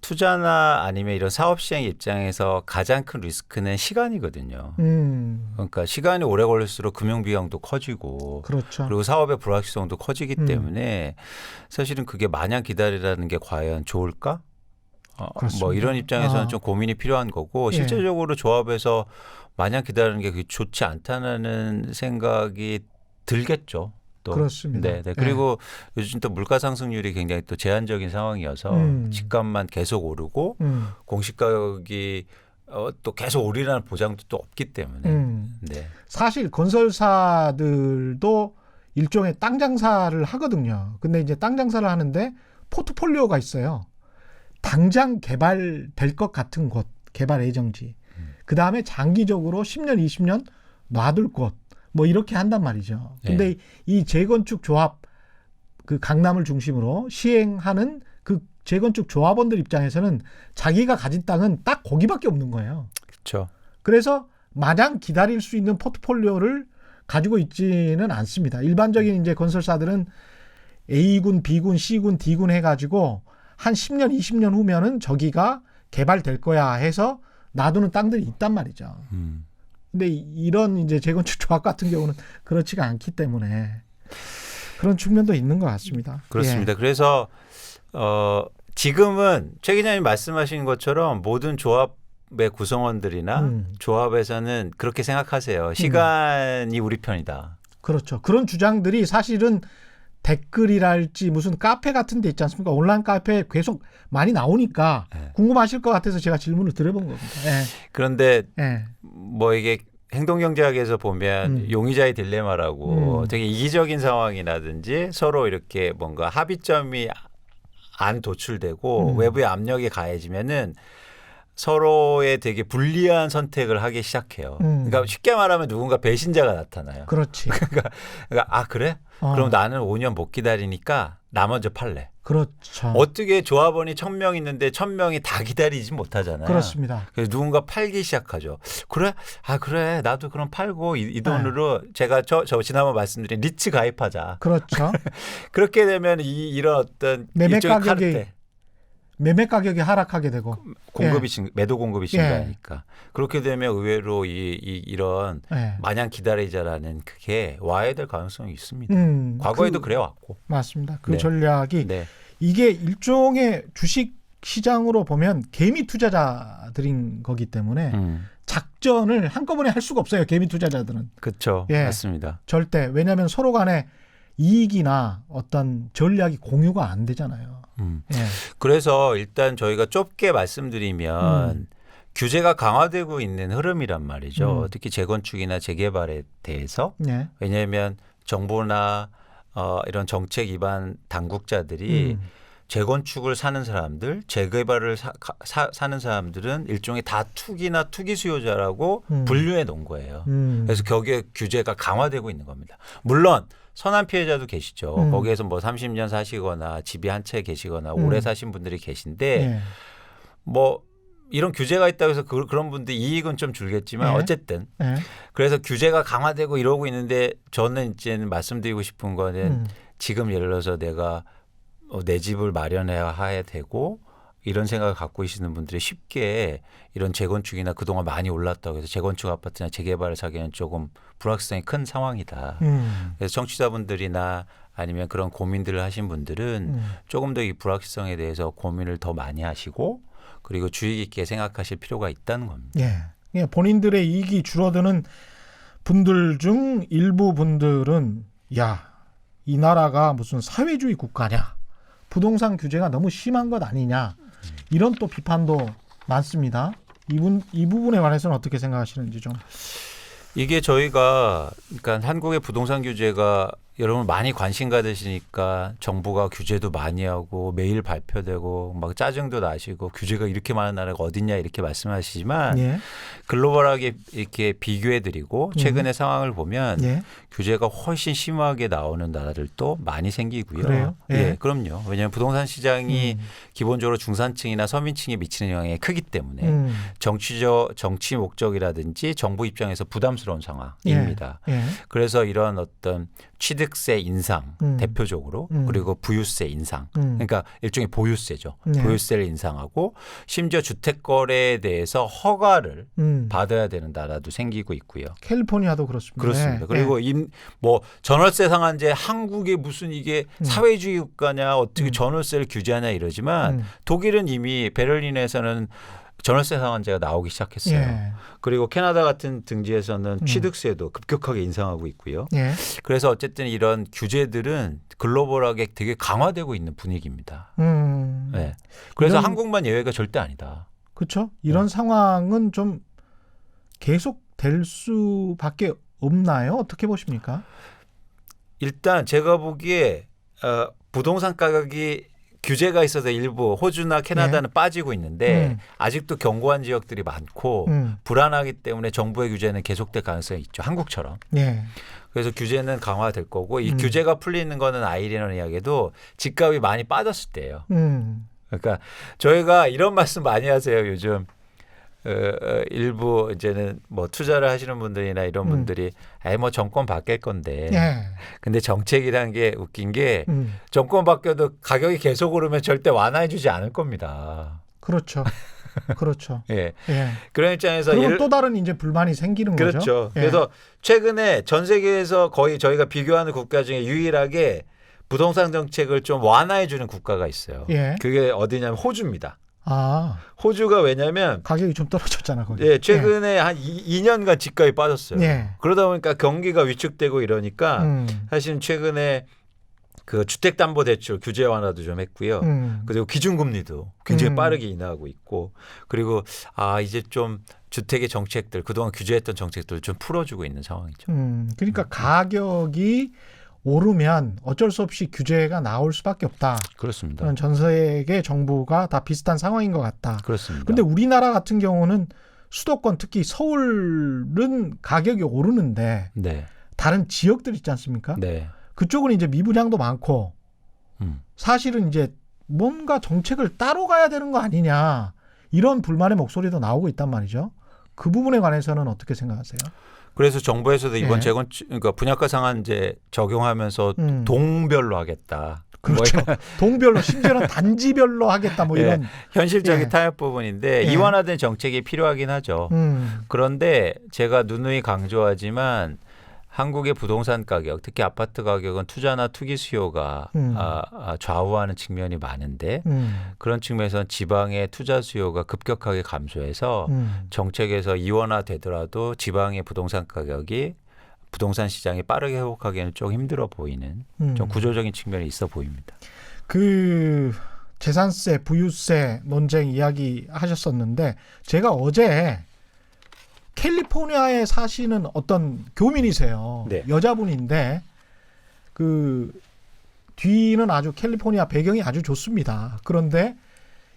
투자나 아니면 이런 사업 시행 입장에서 가장 큰 리스크는 시간이거든요. 그러니까 시간이 오래 걸릴수록 금융 비용도 커지고 그렇죠. 그리고 사업의 불확실성도 커지기 때문에 사실은 그게 마냥 기다리라는 게 과연 좋을까? 뭐 이런 입장에서는 좀 고민이 필요한 거고 실제적으로 조합에서 마냥 기다리는 게 좋지 않다는 생각이 들겠죠. 또. 그렇습니다. 네. 그리고 요즘 또 물가 상승률이 굉장히 또 제한적인 상황이어서 집값만 계속 오르고 공시가격이 또 계속 오르라는 보장도 또 없기 때문에. 사실 건설사들도 일종의 땅 장사를 하거든요. 근데 이제 땅 장사를 하는데 포트폴리오가 있어요. 당장 개발될 것 같은 곳, 개발 예정지. 그 다음에 장기적으로 10년, 20년 놔둘 곳, 뭐 이렇게 한단 말이죠. 근데 이 재건축 조합, 그 강남을 중심으로 시행하는 그 재건축 조합원들 입장에서는 자기가 가진 땅은 딱 거기밖에 없는 거예요. 그렇죠. 그래서 마냥 기다릴 수 있는 포트폴리오를 가지고 있지는 않습니다. 일반적인 이제 건설사들은 A군, B군, C군, D군 해가지고 한 10년, 20년 후면은 저기가 개발될 거야 해서 놔두는 땅들이 있단 말이죠. 근데 이런 이제 재건축 조합 같은 경우는 그렇지가 않기 때문에 그런 측면도 있는 것 같습니다. 그렇습니다. 그래서 지금은 최 기자님 말씀하신 것처럼 모든 조합의 구성원들이나 조합에서는 그렇게 생각하세요. 시간이 우리 편이다. 그렇죠. 그런 주장들이 사실은 댓글이랄지 무슨 카페 같은 데 있지 않습니까? 온라인 카페에 계속 많이 나오니까 궁금하실 것 같아서 제가 질문을 드려본 겁니다. 그런데 뭐 이게 행동경제학에서 보면 용의자의 딜레마라고 되게 이기적인 상황이라든지 서로 이렇게 뭔가 합의점이 안 도출되고 외부의 압력이 가해지면은 서로의 되게 불리한 선택을 하기 시작해요. 그러니까 쉽게 말하면 누군가 배신자가 나타나요. 그렇지. 그러니까 아 그래? 그럼 나는 5년 못 기다리니까 나 먼저 팔래. 그렇죠. 어떻게 조합원이 1000명 있는데 1000명이 다 기다리지 못하잖아요. 그렇습니다. 그래서 누군가 팔기 시작하죠. 그래? 아 그래. 나도 그럼 팔고 이 돈으로 제가 저 지난번 말씀드린 리츠 가입하자. 그렇죠. 그렇게 되면 이런 어떤 일종의 카르텔. 매매 가격이 하락하게 되고 매도 공급이 증가하니까 그렇게 되면 의외로 이런 마냥 기다리자라는 그게 와야 될 가능성이 있습니다. 과거에도 그래 왔고 맞습니다. 그 전략이 이게 일종의 주식 시장으로 보면 개미 투자자들인 거기 때문에 작전을 한꺼번에 할 수가 없어요. 개미 투자자들은. 그렇죠. 맞습니다. 절대. 왜냐하면 서로 간에 이익이나 어떤 전략이 공유가 안 되잖아요. 그래서 일단 저희가 좁게 말씀드리면 규제가 강화되고 있는 흐름이란 말이죠. 특히 재건축이나 재개발에 대해서. 왜냐하면 정부나 이런 정책 위반 당국자들이 재건축을 사는 사람들, 재개발을 사는 사람들은 일종의 다 투기나 투기 수요자라고 분류해 놓은 거예요. 그래서 거기에 규제가 강화되고 있는 겁니다. 물론 선한 피해자도 계시죠. 거기에서 뭐 30년 사시거나 집이 한 채 계시거나 오래 사신 분들이 계신데 뭐 이런 규제가 있다고 해서 그런 분들 이익은 좀 줄겠지만 어쨌든 그래서 규제가 강화되고 이러고 있는데 저는 이제는 말씀드리고 싶은 거는 지금 예를 들어서 내가 내 집을 마련해야 되고 이런 생각을 갖고 계시는 분들이 쉽게 이런 재건축이나 그동안 많이 올랐다고 해서 재건축 아파트나 재개발을 사기에는 조금 불확실성이 큰 상황이다. 그래서 청취자분들이나 아니면 그런 고민들을 하신 분들은 조금 더 이 불확실성에 대해서 고민을 더 많이 하시고 그리고 주의 깊게 생각하실 필요가 있다는 겁니다. 본인들의 이익이 줄어드는 분들 중 일부 분들은 이 나라가 무슨 사회주의 국가냐. 부동산 규제가 너무 심한 것 아니냐. 이런 또 비판도 많습니다. 이 부분에 관해서는 어떻게 생각하시는지 좀. 이게 저희가 그러니까 한국의 부동산 규제가 여러분 많이 관심 가지시니까 정부가 규제도 많이 하고 매일 발표되고 막 짜증도 나시고 규제가 이렇게 많은 나라가 어딨냐 이렇게 말씀하시지만 글로벌하게 이렇게 비교해드리고 최근의 상황을 보면 규제가 훨씬 심하게 나오는 나라들도 많이 생기고요. 그래요? 그럼요. 왜냐하면 부동산 시장이 기본적으로 중산층이나 서민층에 미치는 영향이 크기 때문에 정치 목적이라든지 정부 입장에서 부담스러운 상황입니다. 그래서 이런 어떤 취득세 인상 대표적으로 그리고 부유세 인상 그러니까 일종의 보유세죠. 보유세를 인상하고 심지어 주택거래에 대해서 허가를 받아야 되는 나라도 생기고 있고요. 캘리포니아도 그렇습니다. 그렇습니다. 그리고 뭐 전월세 상한제 한국에 무슨 이게 사회주의 국가냐 어떻게 전월세를 규제하냐 이러지만 독일은 이미 베를린에서는 전월세 상한제가 나오기 시작했어요. 그리고 캐나다 같은 등지에서는 취득세도 급격하게 인상하고 있고요. 그래서 어쨌든 이런 규제들은 글로벌하게 되게 강화되고 있는 분위기입니다. 그래서 한국만 예외가 절대 아니다. 그렇죠. 이런 상황은 좀 계속 될 수밖에 없나요? 어떻게 보십니까? 일단 제가 보기에 부동산 가격이 규제가 있어서 일부 호주나 캐나다는 빠지고 있는데 아직도 견고한 지역들이 많고 불안하기 때문에 정부의 규제는 계속될 가능성이 있죠. 한국처럼. 그래서 규제는 강화될 거고 이 규제가 풀리는 거는 아이리는 이야기도 집값이 많이 빠졌을 때예요. 그러니까 저희가 이런 말씀 많이 하세요. 요즘 일부 이제는 뭐 투자를 하시는 분들이나 이런 분들이 뭐 정권 바뀔 건데 근데 정책이라는 게 웃긴 게 정권 바뀌어도 가격이 계속 오르면 절대 완화해 주지 않을 겁니다. 그렇죠. 그렇죠. 예. 그런 입장에서 그리고 또 다른 이제 불만이 생기는 거죠. 그렇죠. 그래서 최근에 전 세계에서 거의 저희가 비교하는 국가 중에 유일하게 부동산 정책을 좀 완화해 주는 국가가 있어요. 그게 어디냐면 호주입니다. 호주가 왜냐면 가격이 좀 떨어졌잖아 거기. 최근에 한 2년간 집값이 빠졌어요. 그러다 보니까 경기가 위축되고 이러니까 사실은 최근에 그 주택담보대출 규제 완화도 좀 했고요. 그리고 기준금리도 굉장히 빠르게 인하하고 있고 그리고 이제 좀 주택의 정책들 그동안 규제했던 정책들을 좀 풀어주고 있는 상황이죠. 그러니까 가격이 오르면 어쩔 수 없이 규제가 나올 수밖에 없다. 그렇습니다. 그런 전 세계 정부가 다 비슷한 상황인 것 같다. 그렇습니다. 그런데 우리나라 같은 경우는 수도권 특히 서울은 가격이 오르는데 다른 지역들 있지 않습니까? 그쪽은 이제 미분양도 많고 사실은 이제 뭔가 정책을 따로 가야 되는 거 아니냐 이런 불만의 목소리도 나오고 있단 말이죠. 그 부분에 관해서는 어떻게 생각하세요? 그래서 정부에서도 이번 그러니까 분양가 상한제 적용하면서 동별로 하겠다. 그렇죠. 동별로 심지어는 단지별로 하겠다 뭐 이런 현실적인 타협 부분인데 이완화된 정책이 필요하긴 하죠. 그런데 제가 누누이 강조하지만 한국의 부동산 가격, 특히 아파트 가격은 투자나 투기 수요가 좌우하는 측면이 많은데 그런 측면에서는 지방의 투자 수요가 급격하게 감소해서 정책에서 이원화되더라도 지방의 부동산 가격이 부동산 시장이 빠르게 회복하기에는 좀 힘들어 보이는 좀 구조적인 측면이 있어 보입니다. 그 재산세, 부유세 논쟁 이야기 하셨었는데 제가 어제 캘리포니아에 사시는 어떤 교민이세요. 여자분인데 그 뒤는 아주 캘리포니아 배경이 아주 좋습니다. 그런데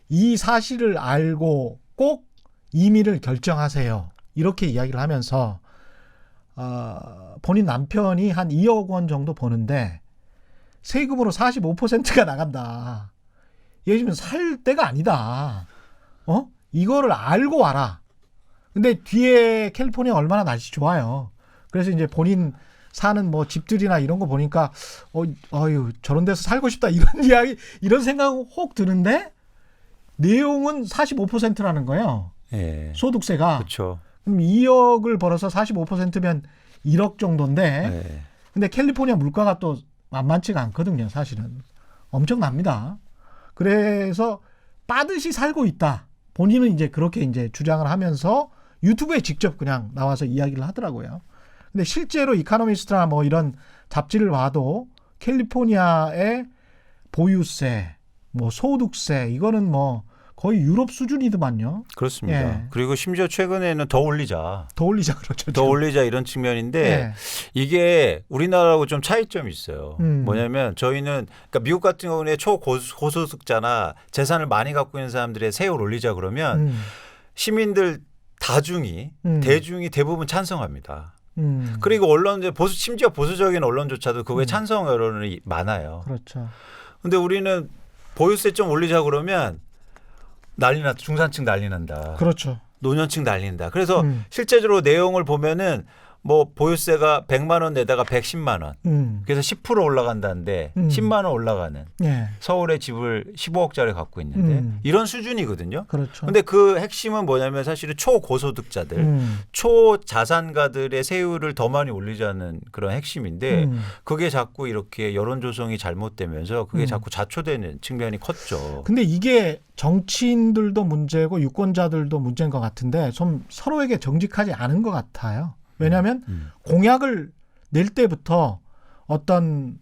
이 사실을 알고 꼭 이민을 결정하세요. 이렇게 이야기를 하면서 본인 남편이 한 2억 원 정도 버는데 세금으로 45%가 나간다. 예를 살 때가 아니다. 이거를 알고 와라. 근데 뒤에 캘리포니아 얼마나 날씨 좋아요. 그래서 이제 본인 사는 뭐 집들이나 이런 거 보니까 저런 데서 살고 싶다 이런 이야기 이런 생각 혹 드는데 내용은 45%라는 거예요. 소득세가. 그렇죠. 그럼 2억을 벌어서 45%면 1억 정도인데 근데 캘리포니아 물가가 또 만만치가 않거든요. 사실은. 엄청납니다. 그래서 빠듯이 살고 있다. 본인은 이제 그렇게 이제 주장을 하면서 유튜브에 직접 그냥 나와서 이야기를 하더라고요. 근데 실제로 이코노미스트나 뭐 이런 잡지를 봐도 캘리포니아의 보유세, 뭐 소득세 이거는 뭐 거의 유럽 수준이더만요. 그렇습니다. 그리고 심지어 최근에는 더 올리자 그렇죠. 더 올리자 이런 측면인데 이게 우리나라하고 좀 차이점이 있어요. 뭐냐면 저희는 그러니까 미국 같은 경우는 초고소득자나 재산을 많이 갖고 있는 사람들의 세율 올리자 그러면 시민들 대중이 대부분 찬성합니다. 그리고 언론 심지어 보수적인 언론조차도 그거에 찬성 여론이 많아요. 그렇죠. 근데 우리는 보유세 좀 올리자 그러면 난리 났다. 중산층 난리 난다. 그렇죠. 노년층 난린다. 그래서 실제적으로 내용을 보면은 뭐 보유세가 100만 원 내다가 110만 원. 그래서 10% 올라간다는데 10만 원 올라가는. 서울에 집을 15억짜리 갖고 있는데 이런 수준이거든요. 그렇죠. 근데 그 핵심은 뭐냐면 사실은 초고소득자들, 초자산가들의 세율을 더 많이 올리자는 그런 핵심인데 그게 자꾸 이렇게 여론 조성이 잘못되면서 그게 자꾸 자초되는 측면이 컸죠. 근데 이게 정치인들도 문제고 유권자들도 문제인 것 같은데 좀 서로에게 정직하지 않은 것 같아요. 왜냐하면 공약을 낼 때부터 어떤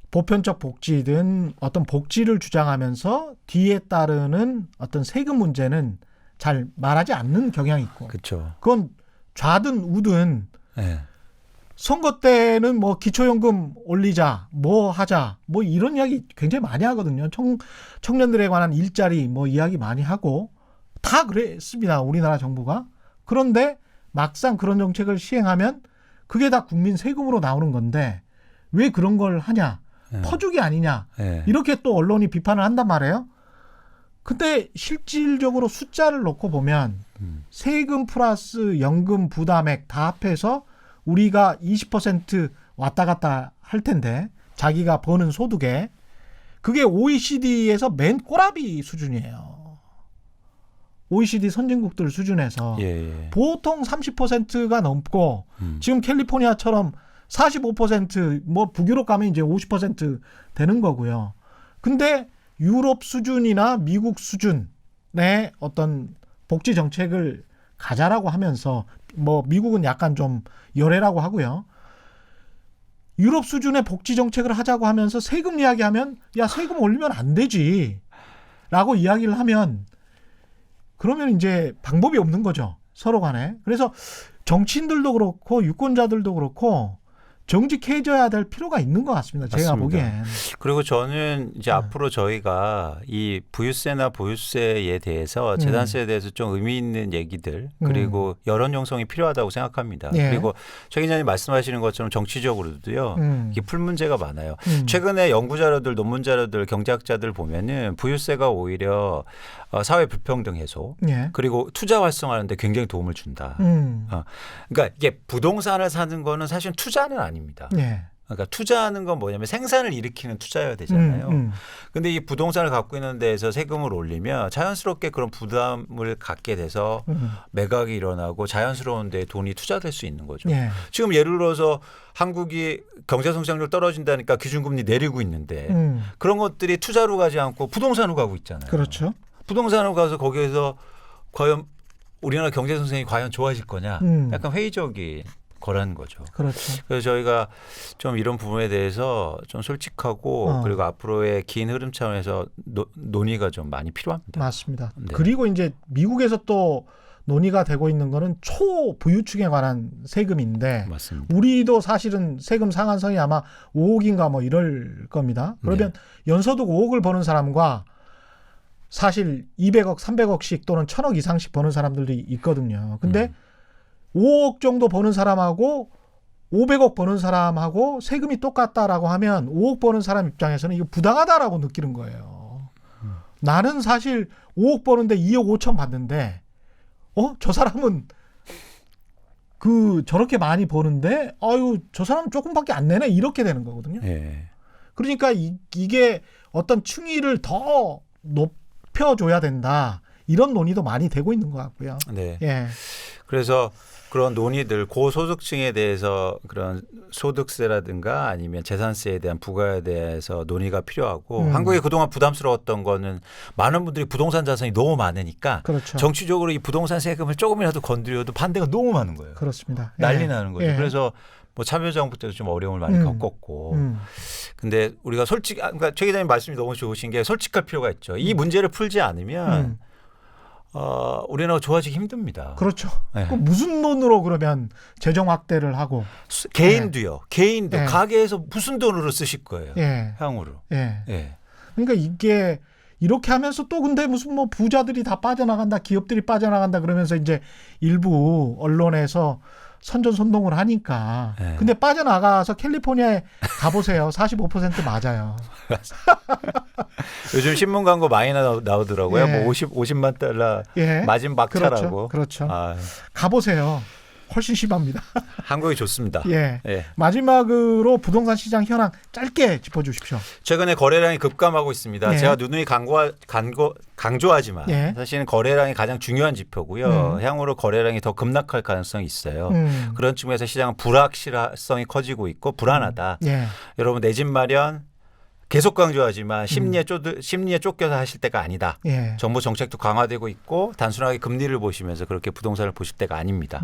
보편적 복지든 어떤 복지를 주장하면서 뒤에 따르는 어떤 세금 문제는 잘 말하지 않는 경향이 있고 그렇죠. 그건 좌든 우든 선거 때는 뭐 기초연금 올리자, 뭐 하자, 뭐 이런 이야기 굉장히 많이 하거든요. 청년들에 관한 일자리 뭐 이야기 많이 하고 다 그랬습니다. 우리나라 정부가. 그런데 막상 그런 정책을 시행하면 그게 다 국민 세금으로 나오는 건데 왜 그런 걸 하냐? 퍼주기 아니냐? 이렇게 또 언론이 비판을 한단 말이에요. 근데 실질적으로 숫자를 놓고 보면 세금 플러스 연금 부담액 다 합해서 우리가 20% 왔다 갔다 할 텐데 자기가 버는 소득에 그게 OECD에서 맨 꼬라비 수준이에요. OECD 선진국들 수준에서 보통 30%가 넘고 지금 캘리포니아처럼 45%뭐 북유럽 가면 이제 50% 되는 거고요. 근데 유럽 수준이나 미국 수준의 어떤 복지 정책을 가자라고 하면서 뭐 미국은 약간 좀 열애라고 하고요. 유럽 수준의 복지 정책을 하자고 하면서 세금 이야기하면 야 세금 올리면 안 되지 라고 이야기를 하면 그러면 이제 방법이 없는 거죠. 서로 간에. 그래서 정치인들도 그렇고 유권자들도 그렇고 정직해져야 될 필요가 있는 것 같습니다. 제가 맞습니다. 보기엔. 그리고 저는 이제 앞으로 저희가 이 부유세나 보유세에 대해서 재산세에 대해서 좀 의미 있는 얘기들 그리고 여론 형성이 필요하다고 생각합니다. 그리고 최 기자님 말씀하시는 것처럼 정치적으로도요. 이게 풀 문제가 많아요. 최근에 연구 자료들, 논문 자료들, 경제학자들 보면은 부유세가 오히려 사회 불평등 해소 그리고 투자 활성화하는데 굉장히 도움을 준다. 그러니까 이게 부동산을 사는 거는 사실 투자는 아닙니다. 그러니까 투자하는 건 뭐냐면 생산을 일으키는 투자여야 되잖아요. 근데 이 부동산을 갖고 있는 데에서 세금을 올리면 자연스럽게 그런 부담을 갖게 돼서 매각이 일어나고 자연스러운 데 돈이 투자될 수 있는 거죠. 지금 예를 들어서 한국이 경제 성장률 떨어진다니까 기준금리 내리고 있는데 그런 것들이 투자로 가지 않고 부동산으로 가고 있잖아요. 그렇죠. 부동산으로 가서 거기에서 과연 우리나라 경제 성장이 과연 좋아질 거냐? 약간 회의적인 거라는 거죠. 그렇죠. 그래서 저희가 좀 이런 부분에 대해서 좀 솔직하고 그리고 앞으로의 긴 흐름 차원에서 논의가 좀 많이 필요합니다. 맞습니다. 그리고 이제 미국에서 또 논의가 되고 있는 거는 초부유층에 관한 세금인데 맞습니다. 우리도 사실은 세금 상한선이 아마 5억인가 뭐 이럴 겁니다. 그러면 연소득 5억을 버는 사람과 사실 200억, 300억씩 또는 1000억 이상씩 버는 사람들이 있거든요. 근데 5억 정도 버는 사람하고 500억 버는 사람하고 세금이 똑같다라고 하면 5억 버는 사람 입장에서는 이거 부당하다라고 느끼는 거예요. 나는 사실 5억 버는데 2억 5천 받는데 저 사람은 저렇게 많이 버는데 아유 저 사람은 조금밖에 안 내네 이렇게 되는 거거든요. 그러니까 이게 어떤 층위를 더 높여줘야 된다. 이런 논의도 많이 되고 있는 것 같고요. 그래서 그런 논의들 고소득층에 대해서 그런 소득세라든가 아니면 재산세에 대한 부과에 대해서 논의가 필요하고 한국이 그동안 부담스러웠던 거는 많은 분들이 부동산 자산이 너무 많으니까 정치적으로 이 부동산 세금을 조금이라도 건드려도 반대가 너무 많은 거예요. 그렇습니다. 난리 나는 거죠. 그래서 뭐 참여정부 때도 좀 어려움을 많이 겪었고 근데 우리가 그러니까 최 기자님 말씀이 너무 좋으신 게 솔직할 필요가 있죠. 이 문제를 풀지 않으면 우리나라가 좋아지기 힘듭니다. 그렇죠. 그럼 무슨 돈으로 그러면 재정 확대를 하고 개인도요. 개인도 가게에서 무슨 돈으로 쓰실 거예요. 향후로. 그러니까 이게 이렇게 하면서 또 근데 무슨 뭐 부자들이 다 빠져나간다, 기업들이 빠져나간다 그러면서 이제 일부 언론에서 선전선동을 하니까. 근데 빠져나가서 캘리포니아에 가보세요. 45% 맞아요. 요즘 신문 광고 많이 나오더라고요. 뭐 50만 달러 맞은 박차라고. 그렇죠. 가보세요. 훨씬 심합니다. 한국이 좋습니다. 마지막으로 부동산 시장 현황 짧게 짚어주십시오. 최근에 거래량이 급감하고 있습니다. 제가 누누이 강조하지만 사실은 거래량이 가장 중요한 지표고요. 향후로 거래량이 더 급락할 가능성이 있어요. 그런 측면에서 시장은 불확실성이 커지고 있고 불안하다. 여러분 내 집 마련 계속 강조하지만 심리에 쫓겨서 하실 때가 아니다. 정부 정책도 강화되고 있고 단순하게 금리를 보시면서 그렇게 부동산을 보실 때가 아닙니다.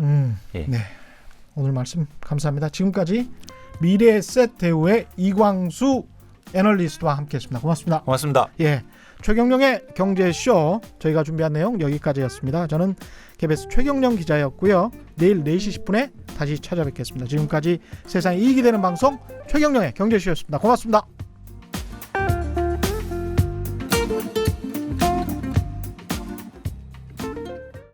오늘 말씀 감사합니다. 지금까지 미래에셋 대우의 이광수 애널리스트와 함께했습니다. 고맙습니다. 고맙습니다. 최경영의 경제쇼 저희가 준비한 내용 여기까지였습니다. 저는 KBS 최경영 기자였고요. 내일 4시 10분에 다시 찾아뵙겠습니다. 지금까지 세상에 이익이 되는 방송 최경영의 경제쇼였습니다. 고맙습니다.